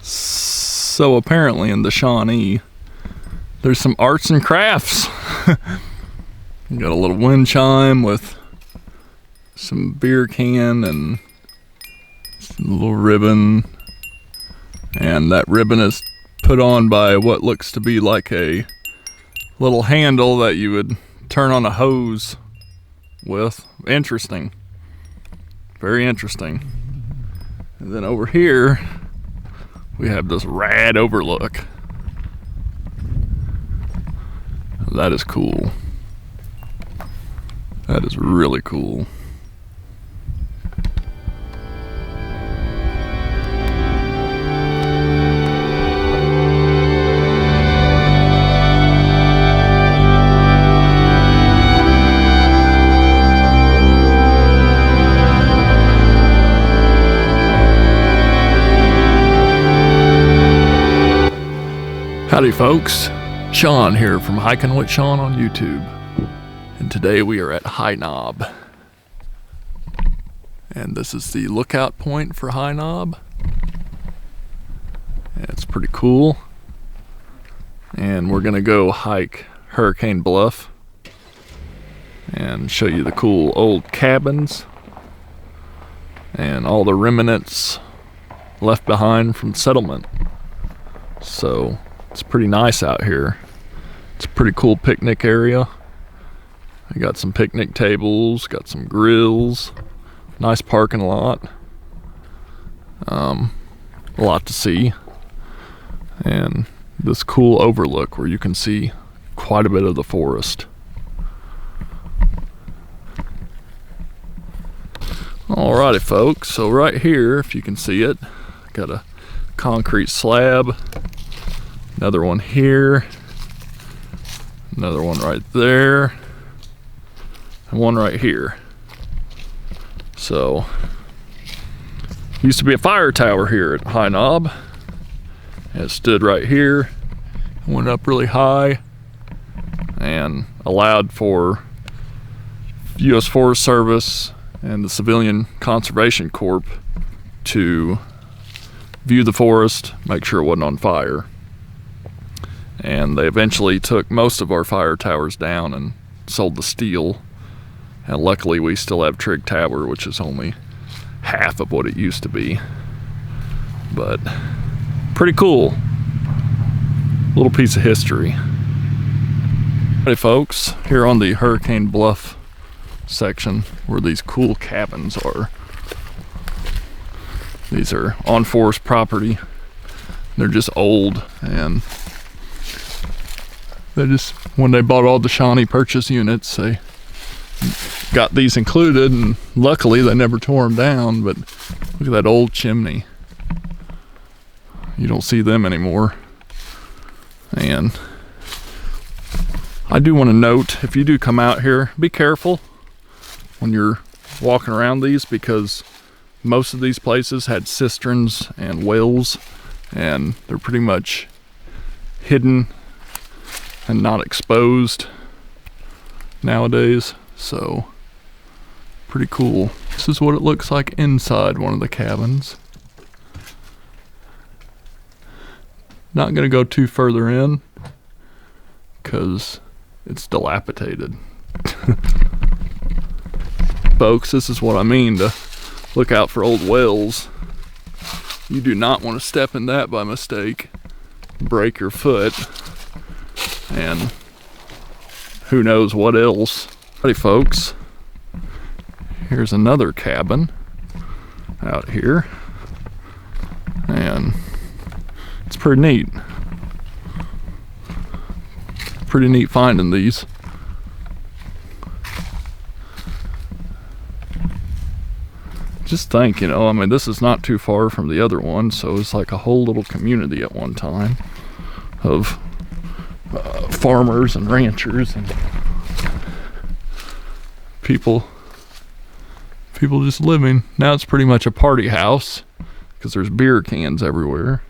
So apparently in the Shawnee, there's some arts and crafts. You got a little wind chime with some beer can and a little ribbon. And that ribbon is put on by what looks to be like a little handle that you would turn on a hose with. Interesting. Very interesting. And then over here, we have this rad overlook. That is cool. That is really cool. Howdy folks, Shawn here from Hiking with Shawn on YouTube, and today we are at High Knob, and this is the lookout point for High Knob. It's pretty cool, and we're gonna go hike Hurricane Bluff and show you the cool old cabins and all the remnants left behind from settlement. So it's pretty nice out here. It's a pretty cool picnic area. I got some picnic tables, got some grills, nice parking lot. A lot to see. And this cool overlook where you can see quite a bit of the forest. Alrighty folks, so right here, if you can see it, got a concrete slab. Another one here, another one right there, and one right here. So, used to be a fire tower here at High Knob. It stood right here, went up really high, and allowed for U.S. Forest Service and the Civilian Conservation Corps to view the forest, make sure it wasn't on fire. And they eventually took most of our fire towers down and sold the steel. And luckily we still have Trig Tower, which is only half of what it used to be. But pretty cool. Little piece of history. Hey folks, here on the Hurricane Bluff section where these cool cabins are. These are on forest property. They're just old, and they just, when they bought all the Shawnee purchase units, they got these included, and luckily they never tore them down. But look at that old chimney. You don't see them anymore. And I do want to note, if you do come out here, be careful when you're walking around these, because most of these places had cisterns and wells, and they're pretty much hidden and not exposed nowadays. So pretty cool. This is what it looks like inside one of the cabins. Not gonna go too further in because it's dilapidated. Folks, this is what I mean to look out for old wells. You do not want to step in that by mistake, break your foot, and who knows what else. Hey folks, here's another cabin out here, and it's pretty neat. Pretty neat finding these. Just think, you know, I mean, this is not too far from the other one, so it's like a whole little community at one time of farmers and ranchers and people just living. Now it's pretty much a party house because there's beer cans everywhere.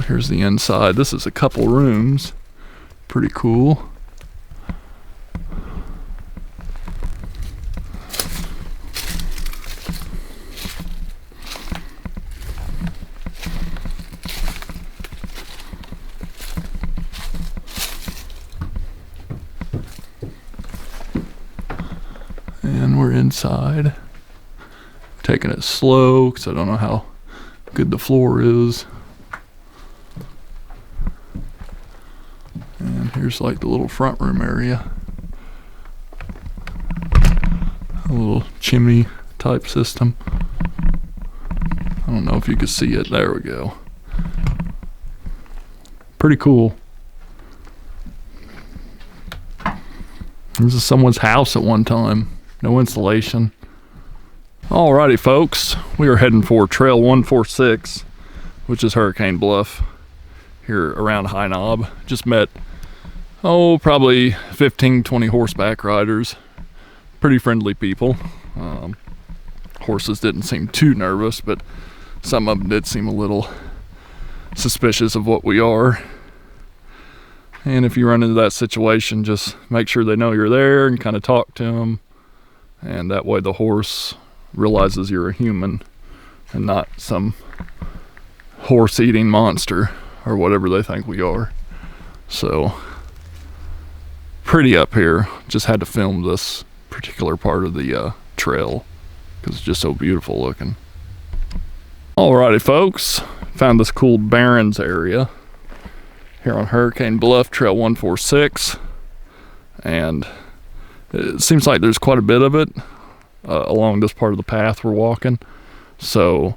Here's the inside. This is a couple rooms. Pretty cool. And we're inside. Taking it slow because I don't know how good the floor is. And here's like the little front room area. A little chimney type system. I don't know if you can see it. There we go. Pretty cool. This is someone's house at one time. No insulation. Alrighty folks, we are heading for Trail 146, which is Hurricane Bluff here around High Knob. Just met, probably 15-20 horseback riders. Pretty friendly people. Horses didn't seem too nervous, but some of them did seem a little suspicious of what we are. And if you run into that situation, just make sure they know you're there and kind of talk to them. And that way the horse realizes you're a human and not some horse-eating monster or whatever they think we are. So, pretty up here. Just had to film this particular part of the trail because it's just so beautiful looking. Alrighty folks, found this cool Barrens area here on Hurricane Bluff, Trail 146, and it seems like there's quite a bit of it along this part of the path we're walking, so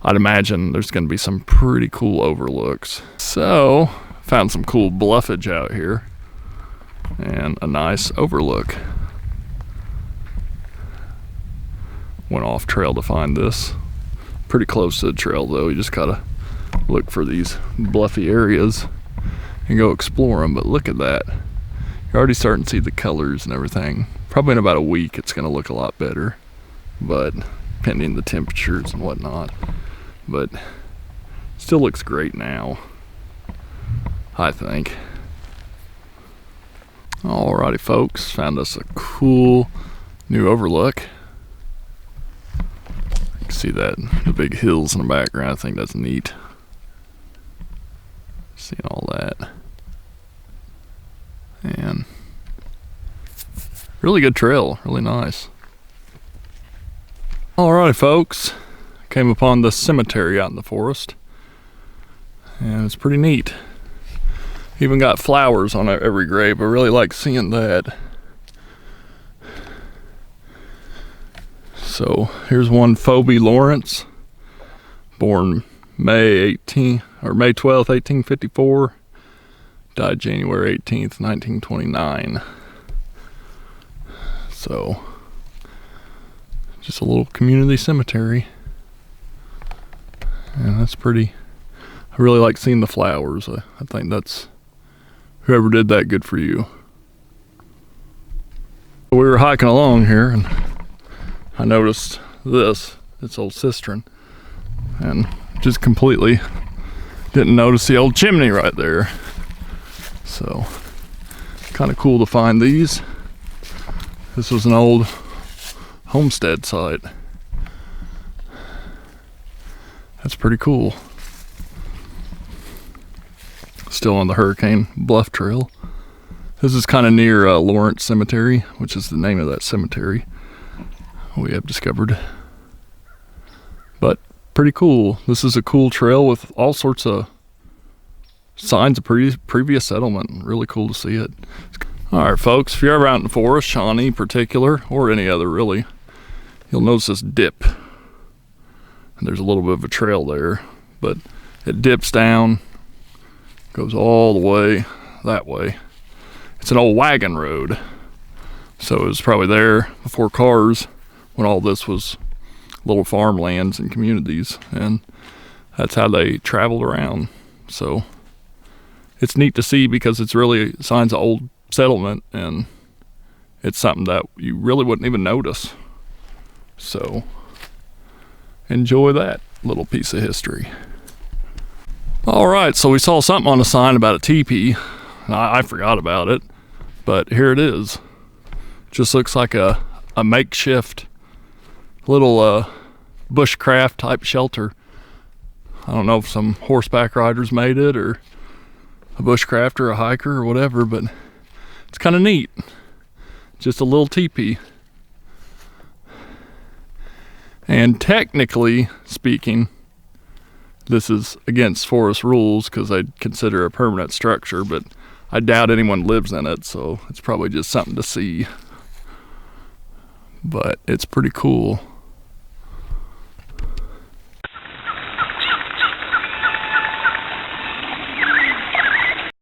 I'd imagine there's going to be some pretty cool overlooks. So, found some cool bluffage out here and a nice overlook. Went off trail to find this. Pretty close to the trail though, you just gotta look for these bluffy areas and go explore them. But look at that, you're already starting to see the colors and everything. Probably in about a week it's going to look a lot better, but pending the temperatures and whatnot. But still looks great now, I think. Alrighty folks, found us a cool new overlook. You can see that, the big hills in the background. I think that's neat. Seeing all that. And really good trail, really nice. Alright folks, came upon the cemetery out in the forest, and it's pretty neat. Even got flowers on every grave. I really like seeing that. So here's one Phoebe Lawrence, born May 12th, 1854. Died January 18th, 1929. So, just a little community cemetery. And that's pretty, I really like seeing the flowers. I think that's, whoever did that, good for you. We were hiking along here and I noticed this, it's old cistern. And just completely didn't notice the old chimney right there. So, kind of cool to find these. This was an old homestead site. That's pretty cool. Still on the Hurricane Bluff Trail. This is kind of near Lawrence Cemetery, which is the name of that cemetery we have discovered. But pretty cool. This is a cool trail with all sorts of signs of previous settlement. Really cool to see it. Alright folks, if you're ever out in the forest, Shawnee in particular, or any other really, you'll notice this dip. And there's a little bit of a trail there, but it dips down, goes all the way that way. It's an old wagon road. So it was probably there before cars when all this was little farmlands and communities, and that's how they traveled around. So it's neat to see because it's really signs of old settlement, and it's something that you really wouldn't even notice. So enjoy that little piece of history. Alright, so we saw something on the sign about a teepee. I forgot about it, but here it is. Just looks like a makeshift little bushcraft type shelter. I don't know if some horseback riders made it, or a bushcrafter, a hiker, or whatever, but It's kind of neat. Just a little teepee. And technically speaking, this is against forest rules because I'd consider it a permanent structure, but I doubt anyone lives in it, so it's probably just something to see. But it's pretty cool.